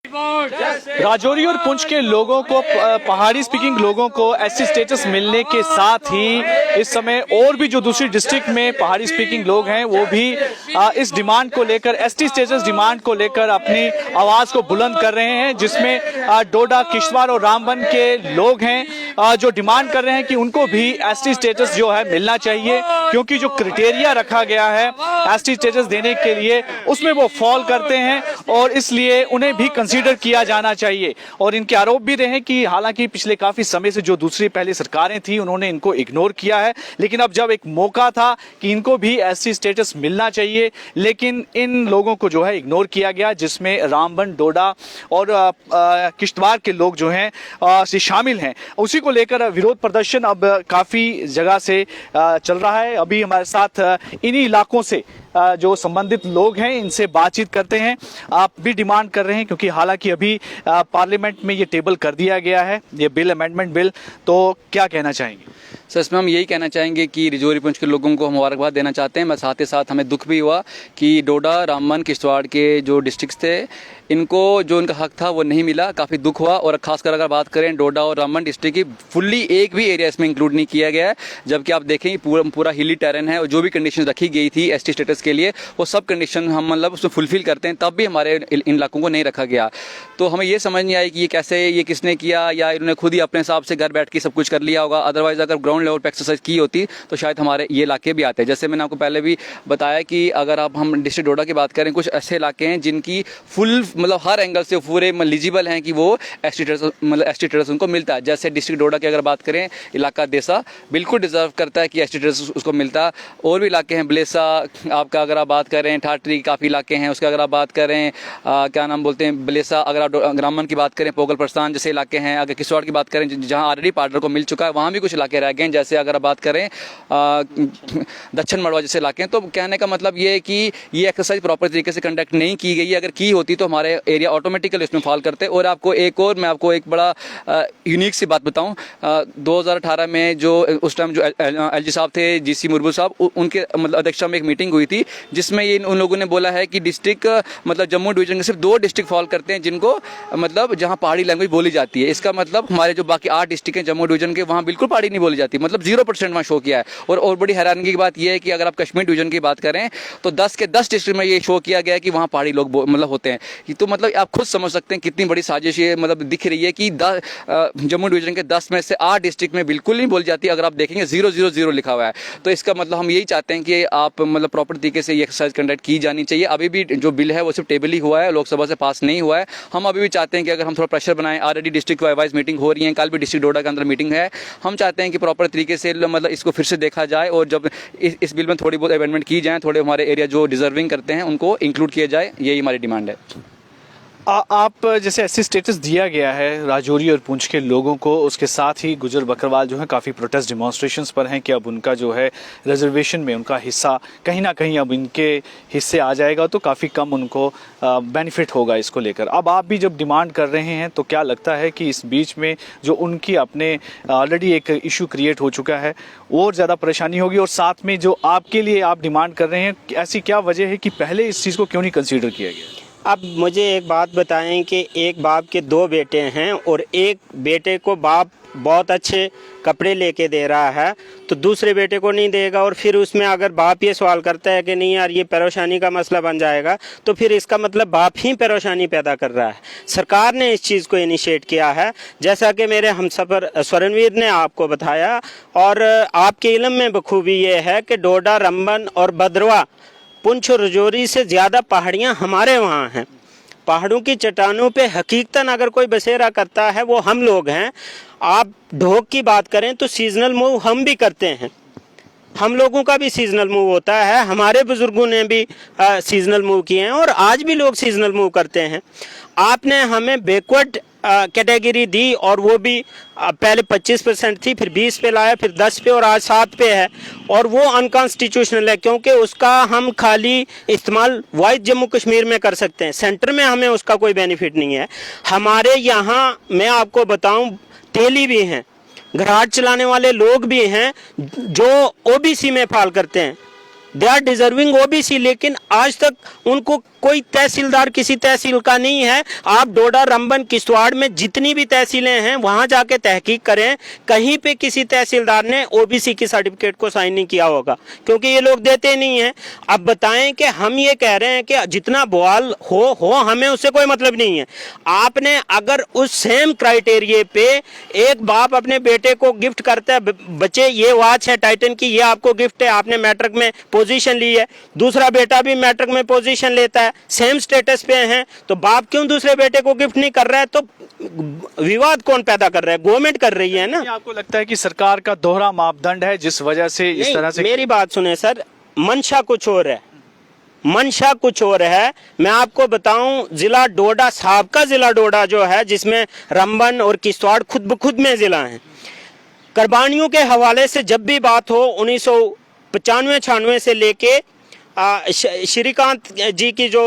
राजौरी और पुंछ के लोगों को, पहाड़ी स्पीकिंग लोगों को एसटी स्टेटस मिलने के साथ ही इस समय और भी जो दूसरी डिस्ट्रिक्ट में पहाड़ी स्पीकिंग लोग हैं वो भी इस डिमांड को लेकर, एसटी स्टेटस डिमांड को लेकर अपनी आवाज को बुलंद कर रहे हैं, जिसमें डोडा, किश्तवाड़ और रामबन के लोग हैं जो डिमांड कर रहे हैं कि उनको भी एसटी स्टेटस जो है मिलना चाहिए, क्योंकि जो क्राइटेरिया रखा गया है एसटी स्टेटस देने के लिए उसमें वो फॉल करते हैं और इसलिए उन्हें भी कंसीडर किया जाना चाहिए। और इनके आरोप भी रहे कि हालांकि पिछले काफी समय से जो दूसरी पहले सरकारें थी उन्होंने इनको इग्नोर किया है, लेकिन अब जब एक मौका था कि इनको भी एसटी स्टेटस मिलना चाहिए, लेकिन इन लोगों को जो है इग्नोर किया गया, जिसमें रामबन, डोडा और किश्तवाड़ के लोग जो हैं से शामिल हैं। उसी को लेकर विरोध प्रदर्शन अब काफी जगह से चल रहा है। अभी हमारे साथ इन्हीं इलाकों से जो संबंधित लोग हैं इनसे बातचीत करते हैं। आप भी डिमांड कर रहे हैं क्योंकि हालांकि अभी पार्लियामेंट में ये टेबल कर दिया गया है, ये बिल, अमेंडमेंट बिल, तो क्या कहना चाहेंगे? सर, इसमें हम यही कहना चाहेंगे कि राजौरी पुंछ के लोगों को हम मुबारकबाद देना चाहते हैं। मैं साथ ही साथ हमें दुख भी हुआ कि डोडा, रामबन, किश्तवाड़ के जो डिस्ट्रिक्ट थे इनको जो उनका हक था वो नहीं मिला। काफ़ी दुख हुआ। और खासकर अगर बात करें डोडा और रामबन डिस्ट्रिक्ट की, फुल्ली एक भी एरिया इसमें इंक्लूड नहीं किया गया है, जबकि आप देखें पूरा हिली टेरेन है और जो भी कंडीशन रखी गई थी एसटी स्टेटस के लिए वो सब कंडीशन हम मतलब उसमें फुलफिल करते हैं, तब भी हमारे इन इलाकों को नहीं रखा गया। तो हमें ये समझ नहीं आई कि ये कैसे, ये किसने किया, या इन्होंने खुद ही अपने हिसाब से घर बैठ के सब कुछ कर लिया होगा। अदरवाइज अगर ग्राउंड लेवल पर एक्सरसाइज की होती तो शायद हमारे ये इलाके भी आते हैं। जैसे मैंने आपको पहले भी बताया कि अगर आप हम डिस्ट्रिक्ट डोडा की बात करें, कुछ ऐसे इलाके हैं जिनकी फुल मतलब हर एंगल से पूरे एलिजिबल हैं कि वो एसटी स्टेटस उनको मिलता है। जैसे डिस्ट्रिक्ट डोडा की अगर बात करें, इलाका देसा बिल्कुल डिजर्व करता है कि एसटी स्टेटस उसको मिलता है। और भी इलाके हैं, बलेसा आपका अगर आप बात करें, ठाटरी, काफ़ी इलाके हैं। उसके अगर आप बात करें क्या नाम बोलते हैं, बलेसा, अगर आप ग्रामन की बात करें, पोगल प्रस्थान जैसे इलाके हैं। अगर किश्तवाड़ की बात करें जहाँ ऑलरेडी पार्टनर को मिल चुका है, वहाँ भी कुछ इलाके रह गए हैं। जैसे अगर आप बात करें दक्षिण मड़वा जैसे इलाके हैं। तो कहने का मतलब ये है कि ये एक्सरसाइज प्रॉपर तरीके से कंडक्ट नहीं की गई है। अगर की होती तो हमारे एरिया ऑटोमेटिकली इसमें फॉल करते। और मैं आपको एक बड़ा यूनिक सी बात बताऊं, 2018 में जो उस टाइम जो एलजी साहब थे, जीसी मुर्मू साहब, उनके मतलब अध्यक्षता में एक मीटिंग हुई थी जिसमें ये उन लोगों ने बोला है कि डिस्ट्रिक्ट मतलब जम्मू डिवीजन के सिर्फ 2 डिस्ट्रिक्ट फॉल करते हैं जिनको मतलब जहां पहाड़ी लैंग्वेज बोली जाती है। इसका मतलब हमारे जो बाकी 8 डिस्ट्रिक्ट हैं जम्मू डिवीजन के, वहां बिल्कुल पहाड़ी नहीं बोली जाती, मतलब 0% वहां शो किया है। और बड़ी हैरानगी की बात यह है कि अगर आप कश्मीर डिवीजन की बात करें तो 10 के 10 डिस्ट्रिक्ट में ये शो किया गया है कि वहां पहाड़ी लोग मतलब होते हैं। तो मतलब आप खुद समझ सकते हैं कितनी बड़ी साजिश ये मतलब दिख रही है कि जम्मू डिवीजन के 10 में से 8 डिस्ट्रिक्ट में बिल्कुल नहीं बोली जाती। अगर आप देखेंगे 000 लिखा हुआ है। तो इसका मतलब हम यही चाहते हैं कि आप मतलब प्रॉपर तरीके से ये एक्सरसाइज कंडक्ट की जानी चाहिए। अभी भी जो बिल है वो सिर्फ टेबल ही हुआ है, लोकसभा से पास नहीं हुआ है। हम अभी भी चाहते हैं कि अगर हम थोड़ा प्रेशर बनाएं, ऑलरेडी डिस्ट्रिक्ट वाइज मीटिंग हो रही है, कल भी डिस्ट्रिक्ट डोडा के अंदर मीटिंग है। हम चाहते हैं कि प्रॉपर तरीके से मतलब इसको फिर से देखा जाए और जब इस बिल में थोड़ी बहुत अमेंडमेंट की जाए, थोड़े हमारे एरिया जो डिजर्विंग करते हैं उनको इंक्लूड किया जाए, यही हमारी डिमांड है। आप जैसे एससी स्टेटस दिया गया है राजौरी और पुंछ के लोगों को, उसके साथ ही गुजर बकरवाल जो है काफ़ी प्रोटेस्ट डिमॉन्स्ट्रेशंस पर हैं कि अब उनका जो है रिजर्वेशन में उनका हिस्सा कहीं ना कहीं अब इनके हिस्से आ जाएगा, तो काफ़ी कम उनको बेनिफिट होगा। इसको लेकर अब आप भी जब डिमांड कर रहे हैं तो क्या लगता है कि इस बीच में जो उनकी अपने ऑलरेडी एक इशू क्रिएट हो चुका है और ज़्यादा परेशानी होगी, और साथ में जो आपके लिए आप डिमांड कर रहे हैं, ऐसी क्या वजह है कि पहले इस चीज़ को क्यों नहीं कंसीडर किया गया? अब मुझे एक बात बताएं कि एक बाप के 2 बेटे हैं और एक बेटे को बाप बहुत अच्छे कपड़े लेके दे रहा है तो दूसरे बेटे को नहीं देगा, और फिर उसमें अगर बाप ये सवाल करता है कि नहीं यार ये परेशानी का मसला बन जाएगा, तो फिर इसका मतलब बाप ही परेशानी पैदा कर रहा है। सरकार ने इस चीज़ को इनिशिएट किया है, जैसा कि मेरे हमसफर स्वर्णवीर ने आपको बताया, और आपके इल्म में बखूबी ये है कि डोडा, रंबन और भद्रवा, पुंछ और राजौरी से ज़्यादा पहाड़ियाँ हमारे वहाँ हैं। पहाड़ों की चट्टानों पे हकीकतन अगर कोई बसेरा करता है वो हम लोग हैं। आप ढोक की बात करें तो सीजनल मूव हम भी करते हैं, हम लोगों का भी सीजनल मूव होता है, हमारे बुजुर्गों ने भी सीजनल मूव किए हैं और आज भी लोग सीजनल मूव करते हैं। आपने हमें बैकवर्ड कैटेगरी दी और वो भी पहले 25% थी, फिर 20 पे लाया, फिर 10 पे और आज 7 पे है, और वो अनकॉन्स्टिट्यूशनल है क्योंकि उसका हम खाली इस्तेमाल वाइज जम्मू कश्मीर में कर सकते हैं, सेंटर में हमें उसका कोई बेनिफिट नहीं है। हमारे यहाँ मैं आपको बताऊं तेली भी हैं, घराट चलाने वाले लोग भी हैं जो ओबीसी में फाल करते हैं, दे आर डिजर्विंग ओबीसी, लेकिन आज तक उनको कोई तहसीलदार किसी तहसील का नहीं है। आप डोडा, रामबन, किश्तवाड़ में जितनी भी तहसीलें हैं वहां जाके तहकीक करें, कहीं पे किसी तहसीलदार ने ओबीसी की सर्टिफिकेट को साइन नहीं किया होगा, क्योंकि ये लोग देते नहीं हैं। अब बताएं कि हम ये कह रहे हैं कि जितना बवाल हो हमें उससे कोई मतलब नहीं है। आपने अगर उस सेम क्राइटेरिया पे एक बाप अपने बेटे को गिफ्ट करता है, बच्चे ये वॉच है टाइटन की, ये आपको गिफ्ट है, आपने मैट्रिक में पोजीशन ली है, दूसरा बेटा भी मैट्रिक में पोजीशन लेता है, सेम स्टेटस पे हैं, तो बाप क्यों दूसरे बेटे को गिफ्ट नहीं कर रहा है? तो विवाद कौन पैदा कर रहा है? गवर्नमेंट कर रही है ना। आपको लगता है कि सरकार का दोहरा मापदंड है जिस वजह से इस तरह से? मेरी बात सुने सर, मंशा कुछ और है, मंशा कुछ और है। मैं आपको बताऊं, जिला डोडा, साबका जिला डोडा जो है, जिसमें रामबन और किश्तवाड़ खुद ब खुद में जिला है, कुर्बानियों के हवाले से जब भी बात हो 1995-96 से लेके श्रीकांत जी की जो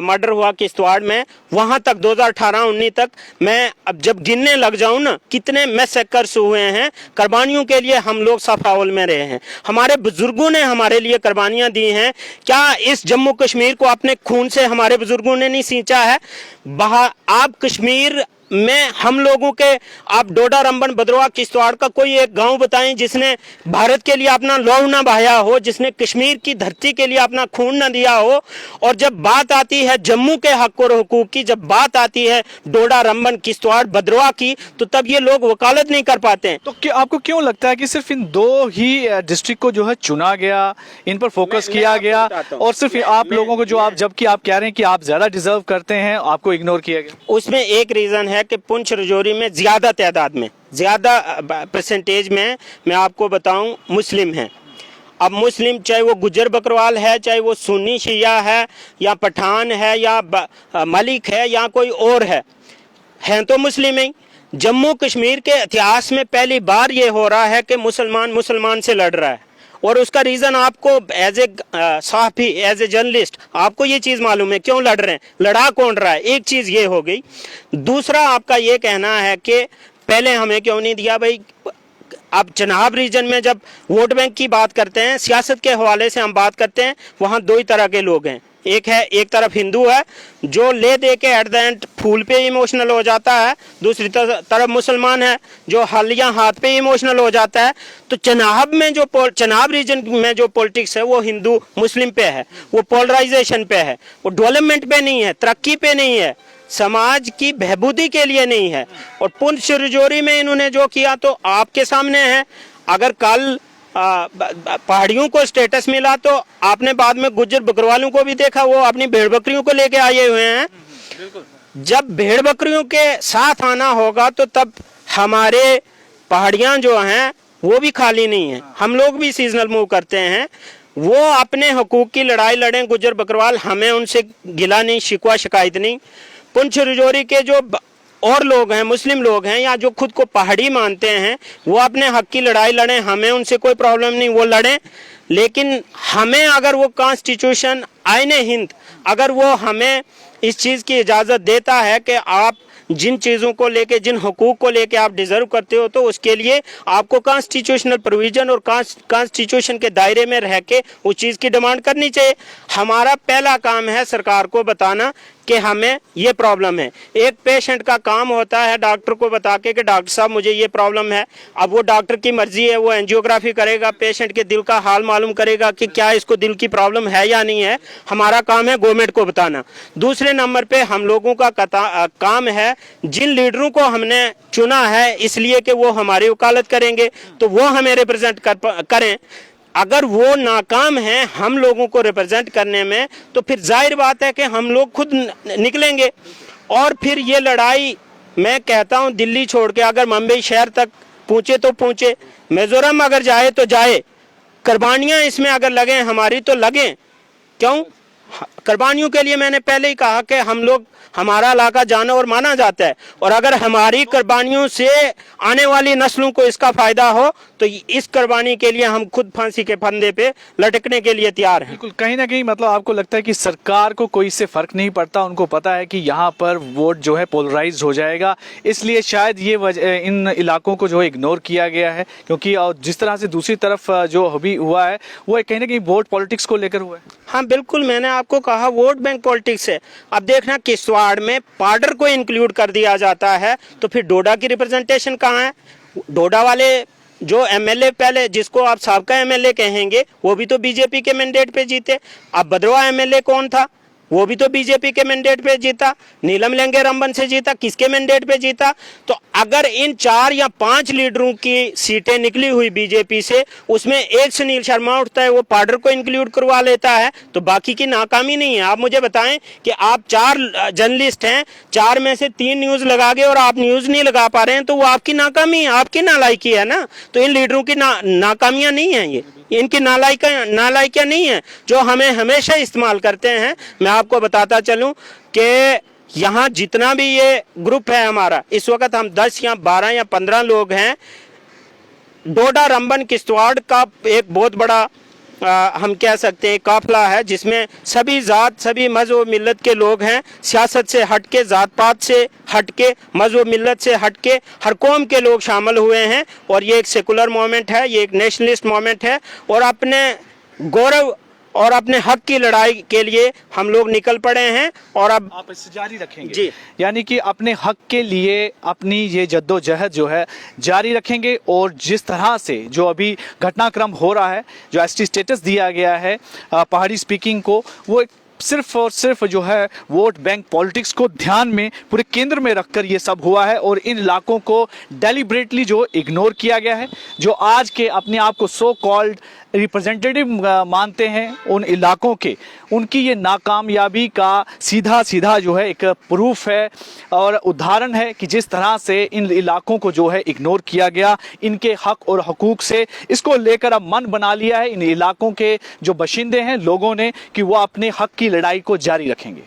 मर्डर हुआ किश्तवाड़ में, वहां तक 2018-19 तक, मैं अब जब गिनने लग जाऊं ना कितने मैसेकर्स हुए हैं, कुर्बानियों के लिए हम लोग सफावल में रहे हैं, हमारे बुजुर्गों ने हमारे लिए कुर्बानियां दी हैं। क्या इस जम्मू कश्मीर को अपने खून से हमारे बुजुर्गों ने नहीं सींचा है? आप कश्मीर में हम लोगों के, आप डोडा, रामबन, भद्रवाह, किश्तवाड़ का कोई एक गांव बताएं जिसने भारत के लिए अपना लौह ना बहाया हो, जिसने कश्मीर की धरती के लिए अपना खून ना दिया हो। और जब बात आती है जम्मू के हक और हुकूक की, जब बात आती है डोडा, रामबन, किश्तवाड़, भद्रवाह की, तो तब ये लोग वकालत नहीं कर पाते हैं। तो आपको क्यों लगता है कि सिर्फ इन दो ही डिस्ट्रिक्ट को जो है चुना गया, इन पर फोकस किया गया, और सिर्फ आप लोगों को जो आप, जबकि आप कह रहे हैं कि आप ज्यादा डिजर्व करते हैं, आपको इग्नोर किया गया? उसमें एक रीजन है कि पुंछ राजौरी में ज्यादा तादाद में, ज्यादा परसेंटेज में, मैं आपको बताऊं, मुस्लिम हैं। अब मुस्लिम चाहे वो गुजर बकरवाल है, चाहे वो सुन्नी शिया है, या पठान है, या मलिक है, या कोई और है, हैं तो मुस्लिम ही। जम्मू कश्मीर के इतिहास में पहली बार ये हो रहा है कि मुसलमान मुसलमान से लड़ रहा है, और उसका रीज़न आपको एज ए सहाफ़ी, एज ए जर्नलिस्ट, आपको ये चीज़ मालूम है क्यों लड़ रहे हैं, लड़ा कौन रहा है। एक चीज़ ये हो गई। दूसरा आपका ये कहना है कि पहले हमें क्यों नहीं दिया भाई। अब चनाब रीजन में जब वोट बैंक की बात करते हैं, सियासत के हवाले से हम बात करते हैं, वहाँ दो ही तरह के लोग हैं। एक तरफ हिंदू है जो ले दे के एट द एंड फूल पे इमोशनल हो जाता है, दूसरी तरफ मुसलमान है जो हल या हाथ पे इमोशनल हो जाता है। तो चनाब में जो चनाब रीजन में जो पॉलिटिक्स है वो हिंदू मुस्लिम पे है, वो पोलराइजेशन पे है, वो डेवलपमेंट पे नहीं है, तरक्की पे नहीं है, समाज की बहबूदी के लिए नहीं है। और पुंछ राजौरी में इन्होंने जो किया तो आपके सामने है। अगर कल पहाड़ियों को स्टेटस मिला तो आपने बाद में गुज्जर बकरवालों को भी देखा, वो अपनी भेड़ बकरियों को लेके आए हुए हैं। जब भेड़ बकरियों के साथ आना होगा तो तब हमारे पहाड़ियां जो हैं वो भी खाली नहीं है। हम लोग भी सीजनल मूव करते हैं, वो अपने हकूक की लड़ाई लड़ें गुज्जर बकरवाल, हमें उनसे गिला नहीं, शिकवा शिकायत नहीं। पुंछ राजौरी के जो और लोग हैं, मुस्लिम लोग हैं, या जो खुद को पहाड़ी मानते हैं, वो अपने हक की लड़ाई लड़ें, हमें उनसे कोई प्रॉब्लम नहीं, वो लड़ें। लेकिन हमें अगर वो कॉन्स्टिट्यूशन, आईने हिंद, अगर वो हमें इस चीज़ की इजाज़त देता है कि आप जिन चीज़ों को लेके, जिन हुकूक को लेके आप डिजर्व करते हो, तो उसके लिए आपको कॉन्स्टिट्यूशनल प्रोविजन और कॉन्स्टिट्यूशन के दायरे में रह के उस चीज़ की डिमांड करनी चाहिए। हमारा पहला काम है सरकार को बताना कि हमें ये प्रॉब्लम है। एक पेशेंट का काम होता है डॉक्टर को बता के कि डॉक्टर साहब मुझे ये प्रॉब्लम है। अब वो डॉक्टर की मर्जी है, वो एंजियोग्राफी करेगा, पेशेंट के दिल का हाल मालूम करेगा कि क्या इसको दिल की प्रॉब्लम है या नहीं है। हमारा काम है गवर्नमेंट को बताना। दूसरे नंबर पे हम लोगों का काम है, जिन लीडरों को हमने चुना है इसलिए कि वो हमारी वकालत करेंगे, तो वो हमें रिप्रेजेंट करें। अगर वो नाकाम हैं हम लोगों को रिप्रेजेंट करने में, तो फिर जाहिर बात है कि हम लोग खुद निकलेंगे। और फिर ये लड़ाई, मैं कहता हूँ, दिल्ली छोड़ के अगर मुंबई शहर तक पहुँचे तो पहुँचे, मिजोरम अगर जाए तो जाए, कुर्बानियाँ इसमें अगर लगें हमारी तो लगें। क्यों? कुर्बानियों के लिए मैंने पहले ही कहा कि हम लोग, हमारा इलाका जाना और माना जाता है, और अगर हमारी कुर्बानियों से आने वाली नस्लों को इसका फायदा हो तो इस कुर्बानी के लिए हम खुद फांसी के फंदे पे लटकने के लिए तैयार हैं। बिल्कुल, कहीं ना कहीं मतलब आपको लगता है कि सरकार को कोई इससे फर्क नहीं पड़ता, उनको पता है कि यहाँ पर वोट जो है पोलराइज हो जाएगा, इसलिए शायद ये इन इलाकों को जो है इग्नोर किया गया है। क्योंकि जिस तरह से दूसरी तरफ जो अभी हुआ है वो कहीं ना कहीं वोट पॉलिटिक्स को लेकर हुआ है। हाँ बिल्कुल, मैंने आपको कहा वोट बैंक पॉलिटिक्स है। अब देखना किश्तवाड़ में पार्डर को इंक्लूड कर दिया जाता है तो फिर डोडा की रिप्रेजेंटेशन कहाँ है? डोडा वाले जो एमएलए पहले जिसको आप साबका एमएलए कहेंगे वो भी तो बीजेपी के मैंडेट पे जीते। अब भद्रवाह एमएलए कौन था? वो भी तो बीजेपी के मैंडेट पे जीता। नीलम लेंगे रंबन से जीता, किसके मैंडेट पे जीता? तो अगर इन 4 या 5 लीडरों की सीटें निकली हुई बीजेपी से उसमें एक सुनील शर्मा उठता है, वो पार्डर को इंक्लूड करवा लेता है, तो बाकी की नाकामी नहीं है। आप मुझे बताएं कि आप 4 जर्नलिस्ट हैं, 4 में से 3 न्यूज लगा गए और आप न्यूज नहीं लगा पा रहे हैं, तो वो आपकी नाकामी है, आपकी नालायकी है ना। तो इन लीडरों की नाकामियां नहीं है, ये इनकी नालायकियां नहीं है जो हमें हमेशा इस्तेमाल करते हैं। मैं आपको बताता चलूं कि यहाँ जितना भी ये ग्रुप है हमारा, इस वक्त हम 10 या 12 या 15 लोग हैं। डोडा रंबन किश्तवाड़ का एक बहुत बड़ा हम कह सकते हैं काफिला है जिसमें सभी जात सभी मजहब मिल्लत के लोग हैं। सियासत से हटके, जात पात से हटके, मजहब मिल्लत से हटके हर कौम के लोग शामिल हुए हैं और ये एक सेकुलर मोमेंट है, ये एक नेशनलिस्ट मोमेंट है और अपने गौरव और अपने हक की लड़ाई के लिए हम लोग निकल पड़े हैं। और अब आप इससे जारी रखेंगे जी, यानी कि अपने हक के लिए अपनी ये जद्दोजहद जो है जारी रखेंगे। और जिस तरह से जो अभी घटनाक्रम हो रहा है, जो एसटी स्टेटस दिया गया है पहाड़ी स्पीकिंग को, वो सिर्फ और सिर्फ जो है वोट बैंक पॉलिटिक्स को ध्यान में पूरे केंद्र में रखकर ये सब हुआ है और इन इलाकों को डेलिबरेटली जो इग्नोर किया गया है। जो आज के अपने आप को सो कॉल्ड रिप्रेजेंटेटिव मानते हैं उन इलाकों के, उनकी ये नाकामयाबी का सीधा सीधा जो है एक प्रूफ है और उदाहरण है कि जिस तरह से इन इलाकों को जो है इग्नोर किया गया, इनके हक और हकूक से इसको लेकर अब मन बना लिया है इन इलाकों के जो बशिंदे हैं लोगों ने कि वो अपने हक की लड़ाई को जारी रखेंगे।